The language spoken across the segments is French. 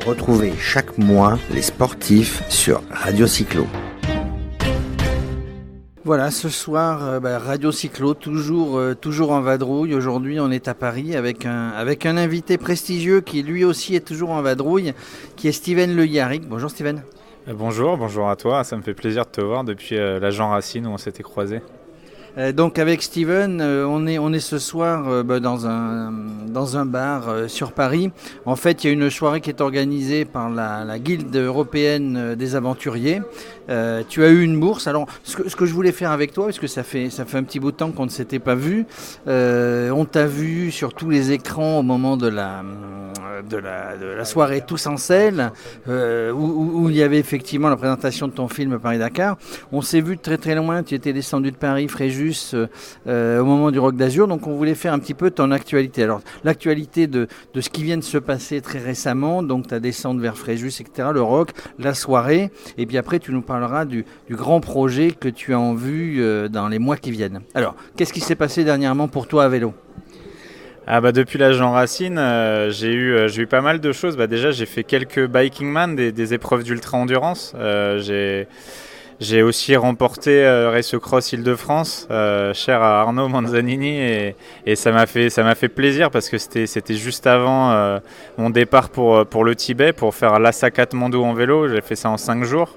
Retrouvez chaque mois les sportifs sur Radio Cyclo. Voilà, ce soir, Radio Cyclo, toujours en vadrouille. Aujourd'hui, on est à Paris avec un invité prestigieux qui lui aussi est toujours en vadrouille, qui est Steven Le Yarrick. Bonjour Steven. Bonjour à toi. Ça me fait plaisir de te voir depuis la Jean Racine où on s'était croisés. Donc avec Steven, on est ce soir dans un bar sur Paris. En fait, il y a une soirée qui est organisée par la Guilde européenne des aventuriers. Tu as eu une bourse. Alors, ce que je voulais faire avec toi, parce que ça fait un petit bout de temps qu'on ne s'était pas vu. On t'a vu sur tous les écrans au moment de la soirée Tous en selle, où il y avait effectivement la présentation de ton film Paris-Dakar. On s'est vu de très très loin. Tu étais descendu de Paris, Fréjus, au moment du Rock d'Azur. Donc on voulait faire un petit peu ton actualité. Alors l'actualité de ce qui vient de se passer très récemment, donc ta descente vers Fréjus, etc., le rock, la soirée, et puis après tu nous parleras du grand projet que tu as en vue dans les mois qui viennent. Alors, qu'est-ce qui s'est passé dernièrement pour toi à vélo ? Depuis la Jean Racine, j'ai eu pas mal de choses. Déjà, j'ai fait quelques Biking Man, des épreuves d'ultra-endurance. J'ai aussi remporté Race Cross Île-de-France, cher à Arnaud Manzanini, et ça m'a fait plaisir parce que c'était juste avant mon départ pour le Tibet, pour faire l'Assa Katmandou en vélo. J'ai fait ça en 5 jours.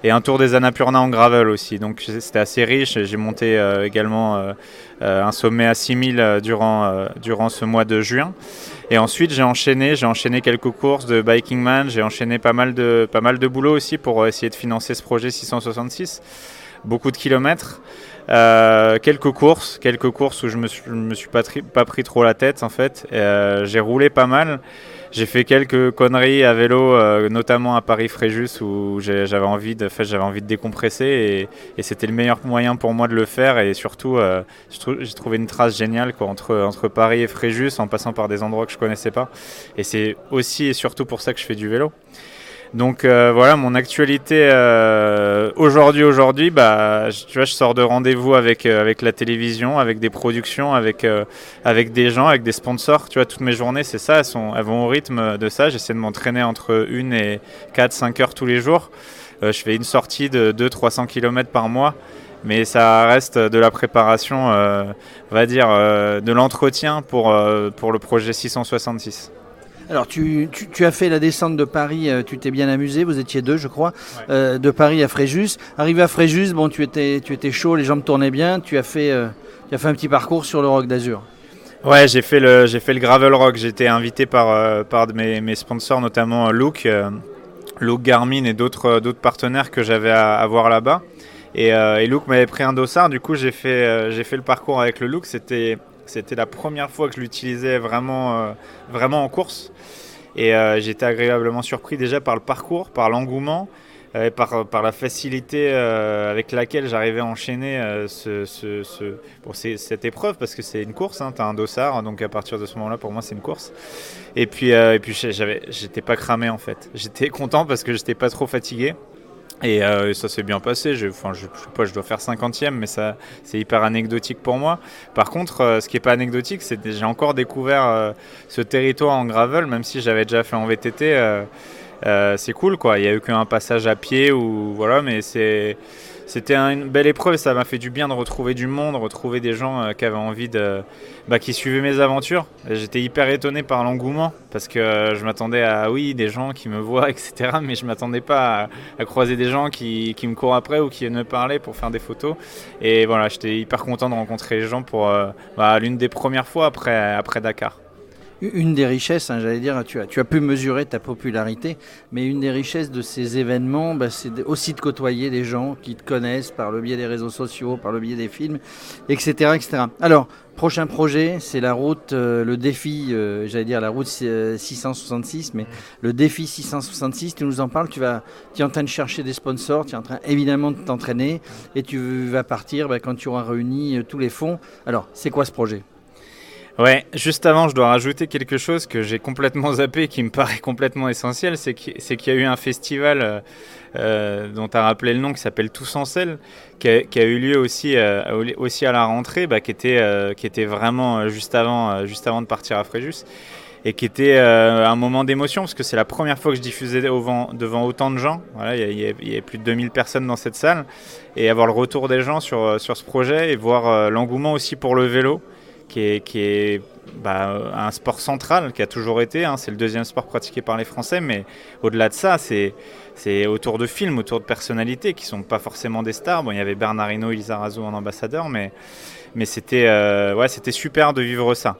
Et un tour des Annapurna en gravel aussi. Donc c'était assez riche. J'ai monté également un sommet à 6000 durant ce mois de juin. Et ensuite j'ai enchaîné quelques courses de Biking Man. J'ai enchaîné pas mal de boulot aussi pour essayer de financer ce projet 666. Beaucoup de kilomètres. Quelques courses où je me suis pas pris trop la tête en fait. J'ai roulé pas mal. J'ai fait quelques conneries à vélo, notamment à Paris-Fréjus où j'avais envie de décompresser et c'était le meilleur moyen pour moi de le faire. Et surtout, j'ai trouvé une trace géniale entre Paris et Fréjus en passant par des endroits que je connaissais pas. Et c'est aussi et surtout pour ça que je fais du vélo. Donc voilà mon actualité aujourd'hui, tu vois, je sors de rendez-vous avec la télévision, avec des productions, avec des gens, avec des sponsors. Tu vois, toutes mes journées, c'est ça, elles vont au rythme de ça. J'essaie de m'entraîner entre 1 et 4-5 heures tous les jours. Je fais une sortie de 200-300 km par mois. Mais ça reste de la préparation, on va dire, de l'entretien pour le projet 666. Alors tu as fait la descente de Paris, tu t'es bien amusé, vous étiez deux je crois, ouais. De Paris à Fréjus. Arrivé à Fréjus, bon tu étais chaud, les jambes tournaient bien, tu as fait un petit parcours sur le Rock d'Azur. Ouais, j'ai fait le gravel rock, j'ai été invité par mes sponsors, notamment Look Garmin et d'autres partenaires que j'avais à voir là-bas. Et Look m'avait pris un dossard, du coup j'ai fait le parcours avec le Look, C'était la première fois que je l'utilisais vraiment en course. Et j'étais agréablement surpris déjà par le parcours, par l'engouement, par la facilité avec laquelle j'arrivais à enchaîner cette épreuve, parce que c'est une course, hein, tu as un dossard, donc à partir de ce moment-là, pour moi, c'est une course. Et puis j'étais pas cramé en fait. J'étais content parce que j'étais pas trop fatigué. Et ça s'est bien passé, je sais pas, je dois faire 50e, mais ça, c'est hyper anecdotique pour moi. Par contre, ce qui n'est pas anecdotique, c'est que j'ai encore découvert ce territoire en gravel, même si j'avais déjà fait en VTT. C'est cool, quoi. Il n'y a eu qu'un passage à pied, voilà, mais c'était une belle épreuve et ça m'a fait du bien de retrouver du monde, retrouver des gens qui avaient envie qui suivaient mes aventures. Et j'étais hyper étonné par l'engouement parce que je m'attendais à des gens qui me voient, etc. Mais je ne m'attendais pas à croiser des gens qui me courent après ou qui viennent me parler pour faire des photos. Et voilà, j'étais hyper content de rencontrer les gens pour l'une des premières fois après Dakar. Une des richesses, j'allais dire, tu as pu mesurer ta popularité, mais une des richesses de ces événements, c'est aussi de côtoyer des gens qui te connaissent par le biais des réseaux sociaux, par le biais des films, etc. etc. Alors, prochain projet, c'est la route, le défi, la route 666, mais le défi 666, tu nous en parles, tu es en train de chercher des sponsors, tu es en train évidemment de t'entraîner, et tu vas partir quand tu auras réuni tous les fonds. Alors, c'est quoi ce projet ? Ouais, juste avant, je dois rajouter quelque chose que j'ai complètement zappé et qui me paraît complètement essentiel, c'est qu'il y a eu un festival dont tu as rappelé le nom qui s'appelle Tous en selle, qui a eu lieu aussi à la rentrée, qui était vraiment juste avant de partir à Fréjus. et qui était un moment d'émotion parce que c'est la première fois que je diffusais devant autant de gens. Voilà, il y a plus de 2000 personnes dans cette salle et avoir le retour des gens sur ce projet et voir l'engouement aussi pour le vélo qui est un sport central qui a toujours été, hein, c'est le deuxième sport pratiqué par les Français, mais au-delà de ça, c'est autour de films, autour de personnalités qui sont pas forcément des stars. Bon, il y avait Bernard Hinault, Lizarazu en ambassadeur, mais c'était super de vivre ça.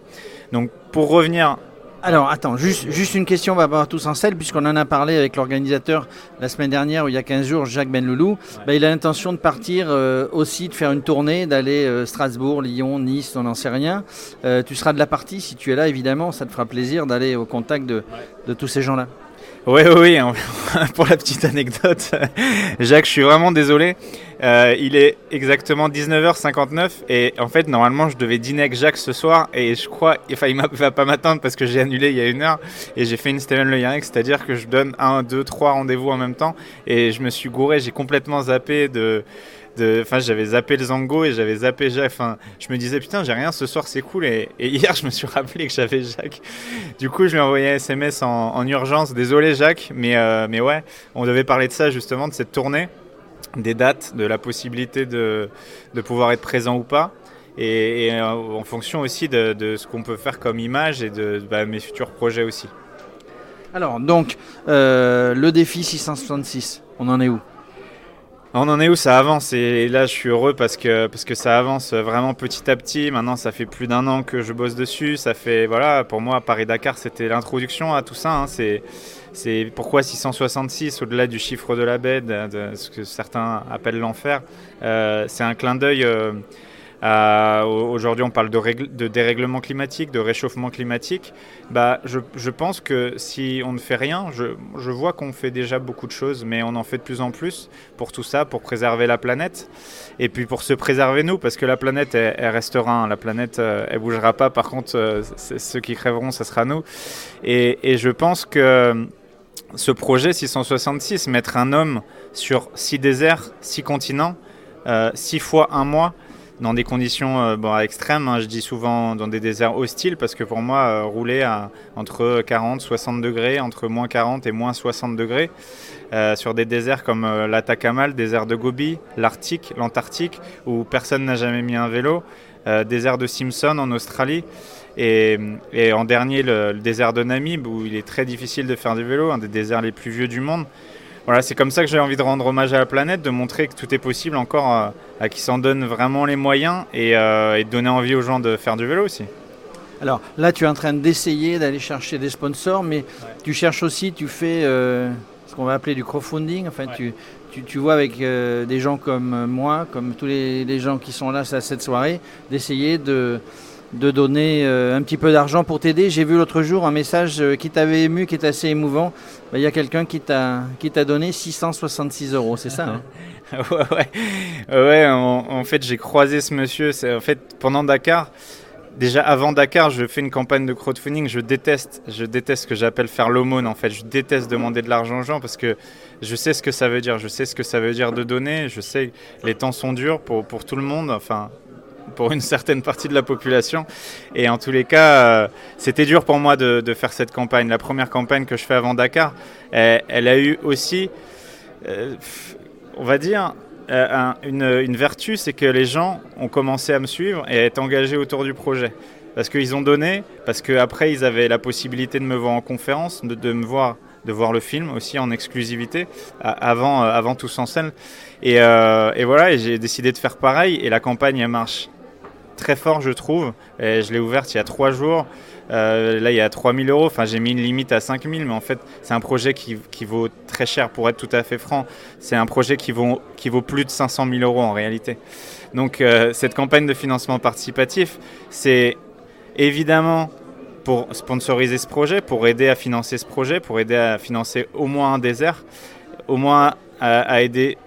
Donc pour revenir... Alors attends, juste une question, on va avoir tous en selle, puisqu'on en a parlé avec l'organisateur la semaine dernière, ou il y a 15 jours, Jacques Benloulou. Il a l'intention de partir aussi, de faire une tournée, d'aller Strasbourg, Lyon, Nice, on n'en sait rien. Tu seras de la partie, si tu es là évidemment, ça te fera plaisir d'aller au contact de tous ces gens-là. Oui, pour la petite anecdote, Jacques, je suis vraiment désolé. Il est exactement 19h59 et en fait, normalement, je devais dîner avec Jacques ce soir et je crois, il va pas m'attendre parce que j'ai annulé il y a 1 heure et j'ai fait une Steven Le Yarrick, c'est-à-dire que je donne 1, 2, 3 rendez-vous en même temps et je me suis gouré, j'ai complètement zappé j'avais zappé le Zango et j'avais zappé Jacques. Je me disais putain, j'ai rien ce soir, c'est cool. Et hier, je me suis rappelé que j'avais Jacques. Du coup, je lui ai envoyé un SMS en urgence. Désolé, Jacques, mais ouais, on devait parler de ça justement, de cette tournée, des dates, de la possibilité de pouvoir être présent ou pas. Et en fonction aussi de ce qu'on peut faire comme image et de mes futurs projets aussi. Alors, donc, le défi 666, on en est où ? On en est où? Ça avance et là je suis heureux parce que ça avance vraiment petit à petit. Maintenant ça fait plus d'1 an que je bosse dessus. Ça fait, voilà, pour moi Paris-Dakar c'était l'introduction à tout ça, hein. C'est pourquoi 666 au-delà du chiffre de la baie, de ce que certains appellent l'enfer. C'est un clin d'œil. Aujourd'hui on parle de dérèglement climatique, de réchauffement climatique. Je pense que si on ne fait rien, je vois qu'on fait déjà beaucoup de choses, mais on en fait de plus en plus pour tout ça, pour préserver la planète et puis pour se préserver nous, parce que la planète elle restera, hein. La planète elle bougera pas, par contre ceux qui crèveront ça sera nous et je pense que ce projet 666, mettre un homme sur 6 déserts, 6 continents, 6 fois 1 mois dans des conditions extrêmes, hein, je dis souvent dans des déserts hostiles, parce que pour moi, rouler entre 40, 60 degrés, entre moins 40 et moins 60 degrés, sur des déserts comme l'Atacama, le désert de Gobi, l'Arctique, l'Antarctique, où personne n'a jamais mis un vélo, désert de Simpson en Australie, et en dernier, le désert de Namib, où il est très difficile de faire du vélo, un des déserts les plus vieux du monde. Voilà, c'est comme ça que j'ai envie de rendre hommage à la planète, de montrer que tout est possible encore à qui s'en donne vraiment les moyens et de donner envie aux gens de faire du vélo aussi. Alors là, tu es en train d'essayer d'aller chercher des sponsors, mais tu cherches aussi, tu fais ce qu'on va appeler du crowdfunding. Enfin, tu vois avec des gens comme moi, comme tous les gens qui sont là à cette soirée, d'essayer de donner un petit peu d'argent pour t'aider. J'ai vu l'autre jour un message qui t'avait ému, qui est assez émouvant. Il y a quelqu'un qui t'a donné 666 €, c'est ça, hein? Ouais, en fait j'ai croisé ce monsieur. En fait, pendant Dakar, déjà avant Dakar, je fais une campagne de crowdfunding. Je déteste ce que j'appelle faire l'aumône. En fait, je déteste demander de l'argent aux gens parce que je sais ce que ça veut dire. Je sais ce que ça veut dire de donner. Je sais que les temps sont durs pour tout le monde. Enfin, pour une certaine partie de la population. Et en tous les cas, c'était dur pour moi de faire cette campagne. La première campagne que je fais avant Dakar, elle a eu aussi, on va dire, une vertu, c'est que les gens ont commencé à me suivre et à être engagés autour du projet. Parce qu'ils ont donné, parce qu'après, ils avaient la possibilité de me voir en conférence, de me voir, de voir le film aussi en exclusivité, avant Tous en scène. Et voilà, et j'ai décidé de faire pareil, et la campagne, elle marche très fort, je trouve. Et je l'ai ouverte il y a 3 jours. Là, il y a 3 000 €. Enfin, j'ai mis une limite à 5 000, mais en fait, c'est un projet qui vaut très cher, pour être tout à fait franc. C'est un projet qui vaut plus de 500 000 € en réalité. Donc, cette campagne de financement participatif, c'est évidemment pour sponsoriser ce projet, pour aider à financer ce projet, pour aider à financer au moins un désert, au moins à aider,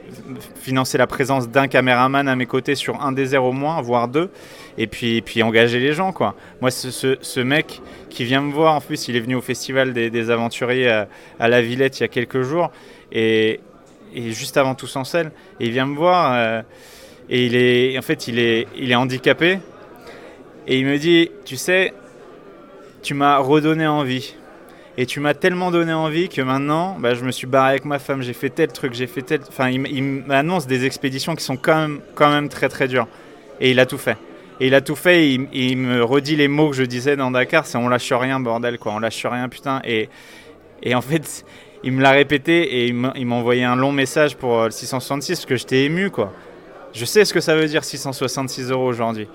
financer la présence d'un caméraman à mes côtés sur un désert au moins, voire 2, et puis engager les gens, quoi. Moi, ce mec qui vient me voir, en plus, il est venu au festival des aventuriers à la Villette il y a quelques jours, et juste avant Tous en scène, et il vient me voir, et il est handicapé, et il me dit, tu sais, tu m'as redonné envie. Et tu m'as tellement donné envie que maintenant, je me suis barré avec ma femme, j'ai fait tel truc, j'ai fait tel... Enfin, il m'annonce des expéditions qui sont quand même très très dures. Et il a tout fait. Il me redit les mots que je disais dans Dakar, c'est on lâche rien, bordel, quoi. On lâche rien, putain. Et en fait, il me l'a répété et il m'a envoyé un long message pour le 666 parce que j'étais ému, quoi. Je sais ce que ça veut dire 666 € aujourd'hui.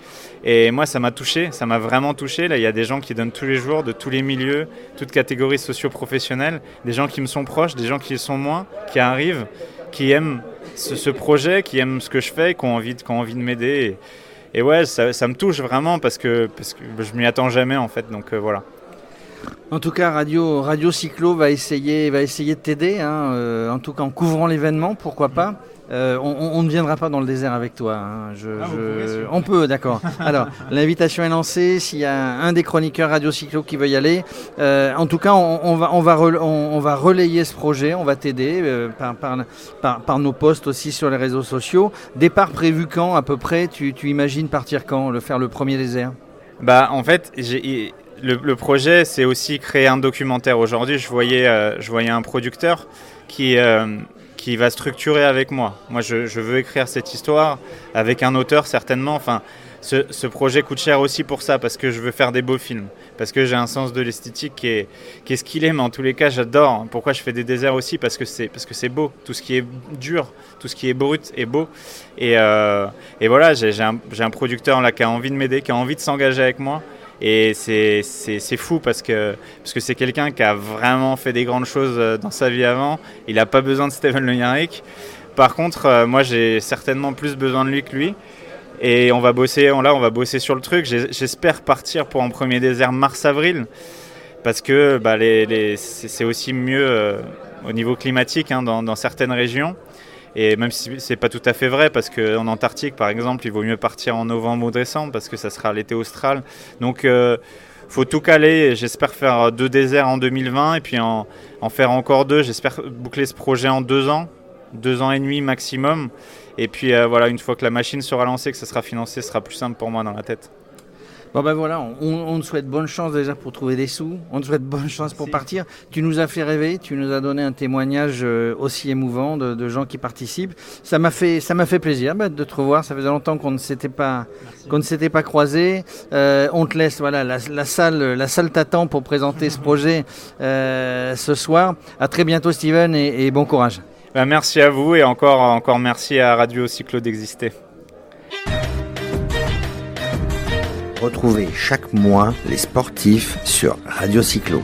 Et moi, ça m'a touché, ça m'a vraiment touché. Là, il y a des gens qui donnent tous les jours, de tous les milieux, toutes catégories socio-professionnelles, des gens qui me sont proches, des gens qui le sont moins, qui arrivent, qui aiment ce projet, qui aiment ce que je fais, qui ont envie de m'aider. Et ouais, ça me touche vraiment parce que je m'y attends jamais en fait. Donc voilà. En tout cas, Radio Cyclo va essayer de t'aider, hein, en tout cas en couvrant l'événement, pourquoi pas. On ne viendra pas dans le désert avec toi. Hein. On peut, d'accord. Alors, l'invitation est lancée. S'il y a un des chroniqueurs Radio Cyclo qui veut y aller, en tout cas, on va relayer ce projet. On va t'aider par nos posts aussi sur les réseaux sociaux. Départ prévu quand à peu près? Tu imagines partir quand? Faire le premier désert? En fait, le projet, c'est aussi créer un documentaire. Aujourd'hui, je voyais un producteur qui va structurer avec moi. Moi, je veux écrire cette histoire avec un auteur, certainement. Enfin, ce projet coûte cher aussi pour ça, parce que je veux faire des beaux films, parce que j'ai un sens de l'esthétique qui est ce qu'il est, mais en tous les cas, j'adore. Pourquoi je fais des déserts aussi? Parce que c'est beau. Tout ce qui est dur, tout ce qui est brut est beau. Et voilà, j'ai un producteur là qui a envie de m'aider, qui a envie de s'engager avec moi. Et c'est fou parce que c'est quelqu'un qui a vraiment fait des grandes choses dans sa vie avant. Il n'a pas besoin de Steven Le Yarrick. Par contre, moi j'ai certainement plus besoin de lui que lui. Et on va bosser sur le truc. J'espère partir pour un premier désert mars-avril. Parce que c'est aussi mieux au niveau climatique, hein, dans certaines régions. Et même si c'est pas tout à fait vrai, parce qu'en Antarctique, par exemple, il vaut mieux partir en novembre ou décembre, parce que ça sera l'été austral. Donc, faut tout caler. J'espère faire 2 déserts en 2020, et puis en faire encore 2. J'espère boucler ce projet en 2 ans, 2 ans et demi maximum. Et puis voilà, une fois que la machine sera lancée, que ça sera financé, ce sera plus simple pour moi dans la tête. Bon voilà, on te souhaite bonne chance déjà pour trouver des sous, on te souhaite bonne chance pour partir. Tu nous as fait rêver, tu nous as donné un témoignage aussi émouvant de gens qui participent. Ça m'a fait plaisir de te revoir, ça faisait longtemps qu'on ne s'était pas croisés. On te laisse, voilà, la salle t'attend pour présenter ce projet ce soir. À très bientôt Steven et bon courage. Merci à vous et encore merci à Radio Cyclo d'exister. Retrouvez chaque mois les sportifs sur Radio Cyclo.